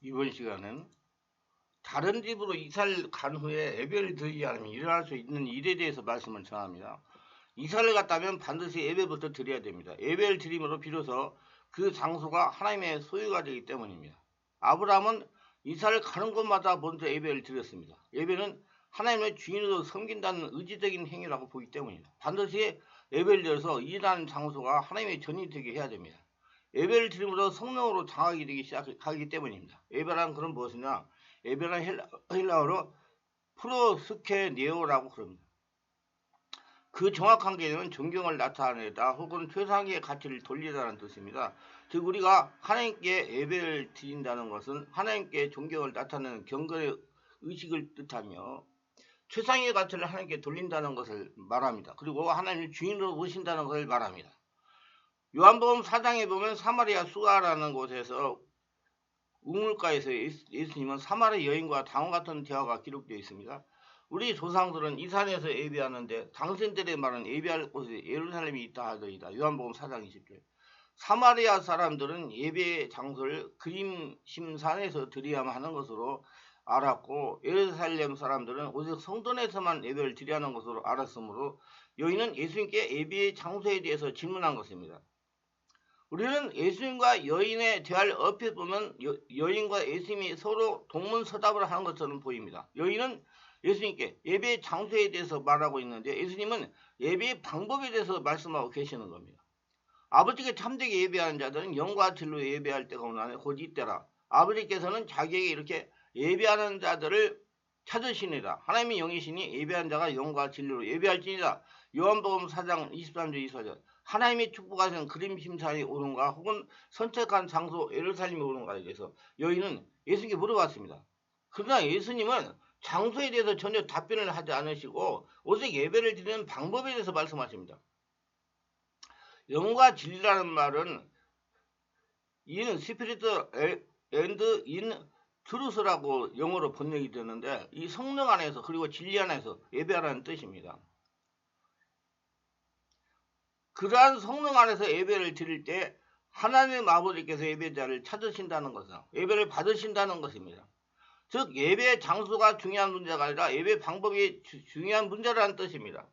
이번 시간은 다른 집으로 이사를 간 후에 예배를 드리지 않으면 일어날 수 있는 일에 대해서 말씀을 전합니다. 이사를 갔다면 반드시 예배부터 드려야 됩니다. 예배를 드림으로 비로소 그 장소가 하나님의 소유가 되기 때문입니다. 아브라함은 이사를 가는 곳마다 먼저 예배를 드렸습니다. 예배는 하나님의 주인으로 섬긴다는 의지적인 행위라고 보기 때문입니다. 반드시 예배를 드려서 일하는 장소가 하나님의 전이 되게 해야 됩니다. 예배를 드림으로 성령으로 장하게 되기 시작하기 때문입니다. 예배란 그런 무엇이냐? 예배는 헬라어로 프로스케네오라고 그럽니다. 그 정확한 개념은 존경을 나타내다 혹은 최상의 가치를 돌리다는 뜻입니다. 즉 우리가 하나님께 예배를 드린다는 것은 하나님께 존경을 나타내는 경건의 의식을 뜻하며 최상의 가치를 하나님께 돌린다는 것을 말합니다. 그리고 하나님을 주인으로 모신다는 것을 말합니다. 요한복음 4장에 보면 사마리아 수가라는 곳에서 우물가에서 예수님은 사마리아 여인과 다음 같은 대화가 기록되어 있습니다. 우리 조상들은 이 산에서 예배하는데 당신들의 말은 예배할 곳에 예루살렘이 있다 하더이다. 요한복음 4장 20절. 사마리아 사람들은 예배 장소를 그림심산에서 드려야만 하는 것으로 알았고 예루살렘 사람들은 오직 성전에서만 예배를 드려야 하는 것으로 알았으므로 여인은 예수님께 예배의 장소에 대해서 질문한 것입니다. 우리는 예수님과 여인의 대화를 얼핏 보면 여인과 예수님이 서로 동문서답을 하는 것처럼 보입니다. 여인은 예수님께 예배의 장소에 대해서 말하고 있는데 예수님은 예배의 방법에 대해서 말씀하고 계시는 겁니다. 아버지께 참되게 예배하는 자들은 영과 진로 예배할 때가 오나니 곧 이때라. 아버지께서는 자기에게 이렇게 예배하는 자들을 찾으시니라. 하나님의 영이시니 예배하는 자가 영과 진리로 예배할지니라. 요한복음 4장 23절 24절. 하나님의 축복하시는 그림심산이 오는가 혹은 선택한 장소 예루살렘이 오는가에 대해서 여인은 예수님께 물어봤습니다. 그러나 예수님은 장소에 대해서 전혀 답변을 하지 않으시고 오직 예배를 드리는 방법에 대해서 말씀하십니다. 영과 진리라는 말은 in spirit and in truth라고 영어로 번역이 되는데 이 성령 안에서 그리고 진리 안에서 예배하라는 뜻입니다. 그러한 성령 안에서 예배를 드릴 때 하나님 아버지께서 예배자를 찾으신다는 것은 예배를 받으신다는 것입니다. 즉 예배 장소가 중요한 문제가 아니라 예배 방법이 중요한 문제라는 뜻입니다.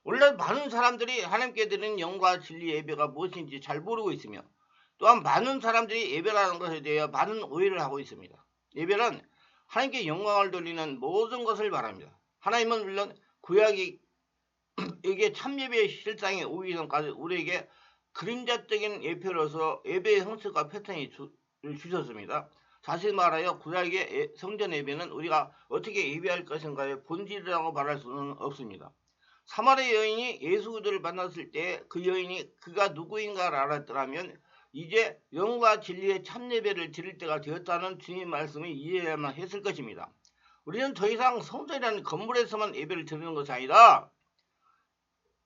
원래 많은 사람들이 하나님께 드리는 영과 진리 예배가 무엇인지 잘 모르고 있으며 또한 많은 사람들이 예배라는 것에 대해 많은 오해를 하고 있습니다. 예배는 하나님께 영광을 돌리는 모든 것을 말합니다. 하나님은 물론 구약에게 참예배의 실상에 오기 전까지 우리에게 그림자적인 예표로서 예배의 형식과 패턴이 주셨습니다. 다시 말하여 구약의 성전 예배는 우리가 어떻게 예배할 것인가의 본질이라고 말할 수는 없습니다. 사마리아 여인이 예수 그리스도를 만났을 때 그 여인이 그가 누구인가를 알았더라면 이제 영과 진리의 참예배를 드릴 때가 되었다는 주님 말씀을 이해해야만 했을 것입니다. 우리는 더 이상 성전이라는 건물에서만 예배를 드리는 것이 아니라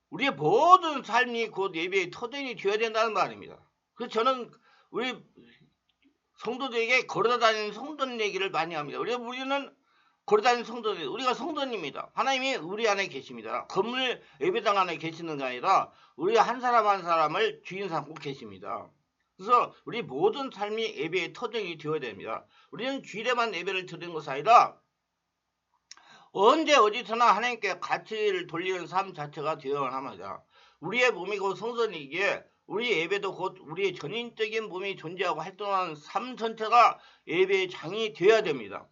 우리의 모든 삶이 곧 예배의 터전이 되어야 된다는 말입니다. 그래서 저는 우리 성도들에게 걸어다니는 성전 얘기를 많이 합니다. 우리는 걸어다니는 성도들, 우리가 성도입니다. 하나님이 우리 안에 계십니다. 건물 예배당 안에 계시는 게 아니라 우리 한 사람 한 사람을 주인 삼고 계십니다. 그래서 우리 모든 삶이 예배의 터전이 되어야 됩니다. 우리는 주일에만 예배를 드리는 것이 아니라 언제 어디서나 하나님께 가치를 돌리는 삶 자체가 되어야 합니다. 우리의 몸이 곧 성전이기에 우리 예배도 곧 우리의 전인적인 몸이 존재하고 활동하는 삶 전체가 예배의 장이 되어야 됩니다.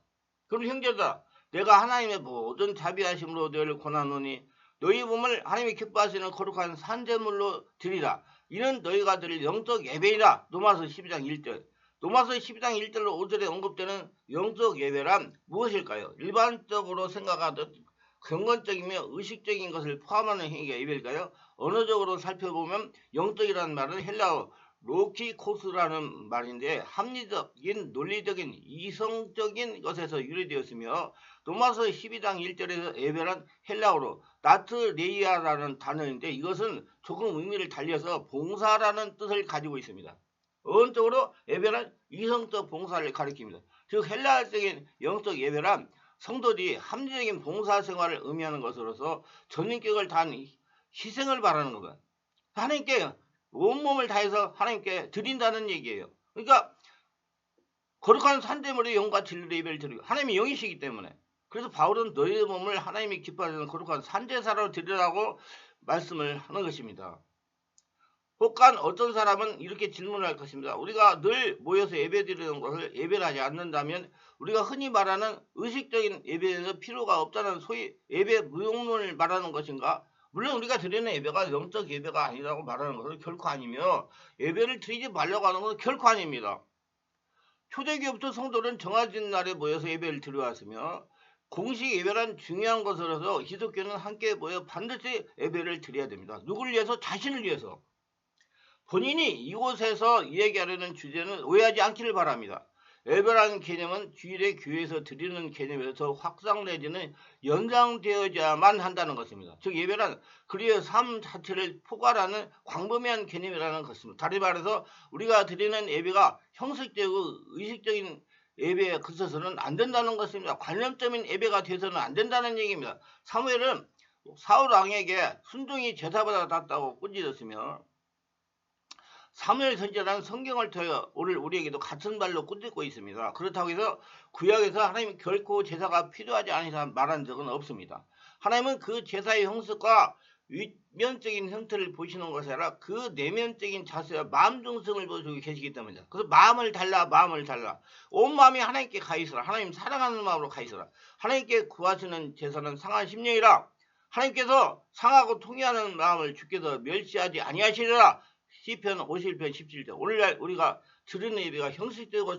그럼 형제들아, 내가 하나님의 모든 자비하심으로 너희를 권하노니 너희 몸을 하나님이 기뻐하시는 거룩한 산제물로 드리라. 이는 너희가 드릴 영적 예배이라. 로마서 12장 1절. 로마서 12장 1절로 5절에 언급되는 영적 예배란 무엇일까요? 일반적으로 생각하듯 경건적이며 의식적인 것을 포함하는 행위가 예배일까요? 언어적으로 살펴보면 영적이라는 말은 헬라어 로키코스라는 말인데 합리적인 논리적인 이성적인 것에서 유래되었으며 로마서 12장 1절에서 예배란 헬라어로 나트레이아라는 단어인데 이것은 조금 의미를 달리해서 봉사라는 뜻을 가지고 있습니다. 어원적으로 예배는 이성적 봉사를 가리킵니다. 즉 헬라어적인 영적 예배란 성도들이 합리적인 봉사 생활을 의미하는 것으로서 전인격을 다한 희생을 바라는 겁니다. 하나님께 온몸을 다해서 하나님께 드린다는 얘기예요. 그러니까 거룩한 산재물의 영과 진리로 예배를 드리고 하나님이 영이시기 때문에 그래서 바울은 너희의 몸을 하나님이 기뻐하시는 거룩한 산제사로 드리라고 말씀을 하는 것입니다. 혹간 어떤 사람은 이렇게 질문할 것입니다. 우리가 늘 모여서 예배드리는 것을 예배를 하지 않는다면 우리가 흔히 말하는 의식적인 예배에서 필요가 없다는 소위 예배 무용론을 말하는 것인가? 물론 우리가 드리는 예배가 영적 예배가 아니라고 말하는 것은 결코 아니며 예배를 드리지 말라고 하는 것은 결코 아닙니다. 초대교부터 성도는 정해진 날에 모여서 예배를 드려왔으며 공식 예배란 중요한 것으로서 기독교는 함께 모여 반드시 예배를 드려야 됩니다. 누구를 위해서? 자신을 위해서. 본인이 이곳에서 이야기하려는 주제는 오해하지 않기를 바랍니다. 예배라는 개념은 주일에 교회에서 드리는 개념에서 확장 내지는 연장되어야만 한다는 것입니다. 즉 예배란 그리스도의 삶 자체를 포괄하는 광범위한 개념이라는 것입니다. 다시 말해서 우리가 드리는 예배가 형식적이고 의식적인 예배에 그쳐서는 안 된다는 것입니다. 관념적인 예배가 되어서는 안 된다는 얘기입니다. 사무엘은 사울 왕에게 순종이 제사보다 낫다고 꾸짖었으며 사무엘 선지자는 성경을 통해 오늘 우리에게도 같은 말로 꾸짖고 있습니다. 그렇다고 해서 구약에서 하나님이 결코 제사가 필요하지 않으시다 말한 적은 없습니다. 하나님은 그 제사의 형식과 위면적인 형태를 보시는 것이 아니라 그 내면적인 자세와 마음 중성을 보시고 계시기 때문이다. 그래서 마음을 달라 온 마음이 하나님께 가 있어라. 하나님 사랑하는 마음으로 가 있어라. 하나님께 구하시는 제사는 상한 심령이라. 하나님께서 상하고 통회하는 마음을 주께서 멸시하지 아니하시리라. 시편 51편 17절. 오늘날 우리가 드리는 예배가 형식적이고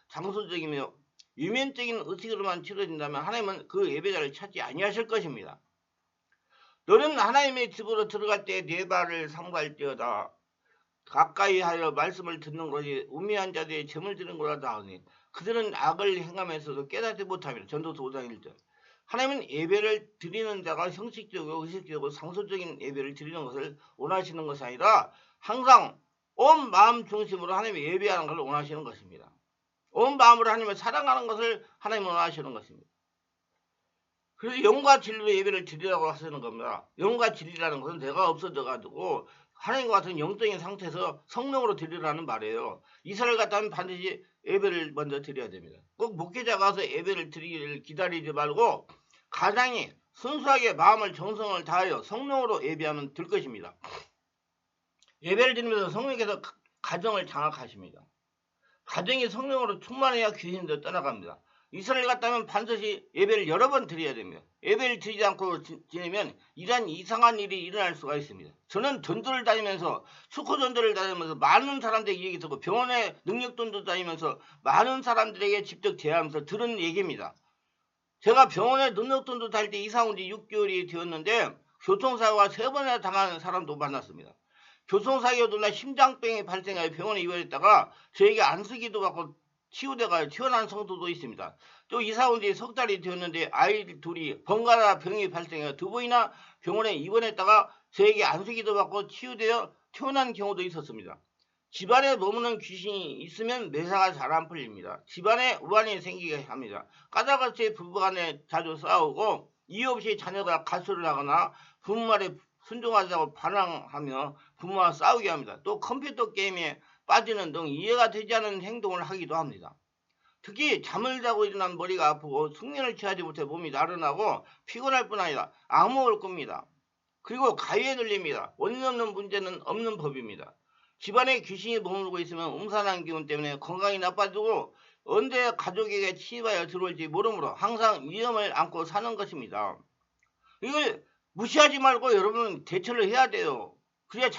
장소적이며 위면적인 의식으로만 치러진다면 하나님은 그 예배자를 찾지 아니하실 것입니다. 너는 하나님의 집으로 들어갈 때 네 발을 삼갈지어다. 가까이 하여 말씀을 듣는 것이 우매한 자들의 점을 드는 거라다 하니 그들은 악을 행하면서도 깨닫지 못하며. 전도서 5장 1절. 하나님은 예배를 드리는 자가 형식적이고 의식적이고 상소적인 예배를 드리는 것을 원하시는 것이 아니라 항상 온 마음 중심으로 하나님의 예배하는 것을 원하시는 것입니다. 온 마음으로 하나님을 사랑하는 것을 하나님은 원하시는 것입니다. 그래서 영과 진리로 예배를 드리라고 하시는 겁니다. 영과 진리라는 것은 내가 없어져가지고 하나님과 같은 영적인 상태에서 성령으로 드리라는 말이에요. 이사를 갔다면 반드시 예배를 먼저 드려야 됩니다. 꼭 목회자가 가서 예배를 드리기를 기다리지 말고 가장이 순수하게 마음을 정성을 다하여 성령으로 예배하면 될 것입니다. 예배를 드리면서 성령께서 가정을 장악하십니다. 가정이 성령으로 충만해야 귀신도 떠나갑니다. 이스라엘 갔다면 반드시 예배를 여러 번 드려야 됩니다. 예배를 드리지 않고 지내면 이런 이상한 일이 일어날 수가 있습니다. 저는 전도를 다니면서 수코 전도를 다니면서 많은 사람들에게 얘기 듣고 병원에 능력전도 다니면서 많은 사람들에게 직접 대하면서 들은 얘기입니다. 제가 병원에 능력전도 다닐 때 이사 온 지 6개월이 되었는데 교통사고가 3번이나 당하는 사람도 만났습니다. 교통사고로 놀라 심장병이 발생하여 병원에 입원했다가 저에게 안수기도 받고 치유돼가 튀어나온 성도도 있습니다. 또 이사 온 지 석 달이 되었는데 아이들 둘이 번갈아 병이 발생하여 2번이나 병원에 입원했다가 저에게 안수기도 받고 치유되어 튀어나온 경우도 있었습니다. 집안에 머무는 귀신이 있으면 매사가 잘 안 풀립니다. 집안에 우환이 생기게 합니다. 까다같이 부부간에 자주 싸우고 이유 없이 자녀가 가출을 하거나 부모 말에 순종하자고 반항하며 부모와 싸우게 합니다. 또 컴퓨터 게임에 빠지는 등 이해가 되지 않는 행동을 하기도 합니다. 특히 잠을 자고 일어난 머리가 아프고 숙면을 취하지 못해 몸이 나른하고 피곤할 뿐 아니라 악몽을 꿉니다. 그리고 가위에 눌립니다. 원인 없는 문제는 없는 법입니다. 집안에 귀신이 머물고 있으면 음산한 기운 때문에 건강이 나빠지고 언제 가족에게 침입하여 들어올지 모르므로 항상 위험을 안고 사는 것입니다. 이걸 무시하지 말고 여러분은 대처를 해야 돼요. 그래야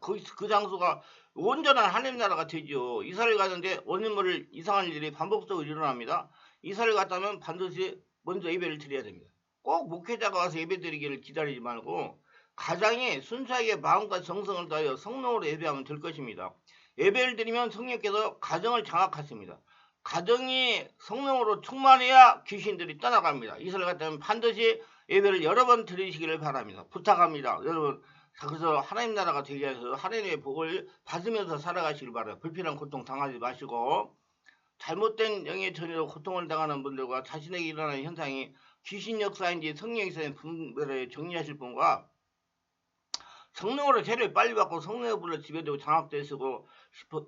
그 장소가 온전한 하나님 나라가 되죠. 이사를 가는데 원인 모를 이상한 일이 반복적으로 일어납니다. 이사를 갔다면 반드시 먼저 예배를 드려야 됩니다. 꼭 목회자가 와서 예배 드리기를 기다리지 말고 가장이 순수하게 마음과 정성을 다하여 성령으로 예배하면 될 것입니다. 예배를 드리면 성령께서 가정을 장악하십니다. 가정이 성령으로 충만해야 귀신들이 떠나갑니다. 이사를 갔다면 반드시 예배를 여러 번 드리시기를 바랍니다. 부탁합니다. 여러분, 그래서 하나님 나라가 되게 해서 하나님의 복을 받으면서 살아가시길 바라요. 불필요한 고통 당하지 마시고 잘못된 영의 전이로 고통을 당하는 분들과 자신에게 일어나는 현상이 귀신 역사인지 성령 역사인 분들을 정리하실 분과 성령으로 죄를 빨리 받고 성령의 불로 지배되고 장악되시고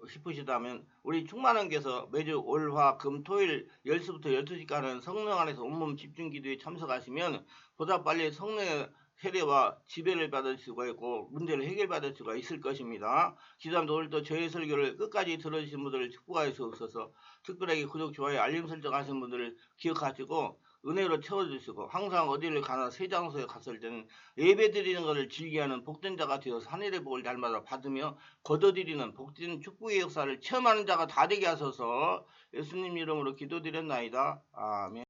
싶으시다면 우리 충만원께서 매주 월, 화, 금, 토일 10시부터 12시까지는 성령 안에서 온몸 집중 기도에 참석하시면 보다 빨리 성령의 세례와 지배를 받을 수가 있고 문제를 해결받을 수가 있을 것입니다. 기도합니다. 오늘도 저희 설교를 끝까지 들어주신 분들을 축복하여 주옵소서. 특별하게 구독, 좋아요, 알림 설정하신 분들을 기억하시고 은혜로 채워주시고 항상 어디를 가나 새 장소에 갔을 때는 예배 드리는 것을 즐기하는 복된 자가 되어서 하늘의 복을 날마다 받으며 거둬들이는 복된 축복의 역사를 체험하는 자가 다 되게 하소서. 예수님 이름으로 기도드렸나이다. 아멘.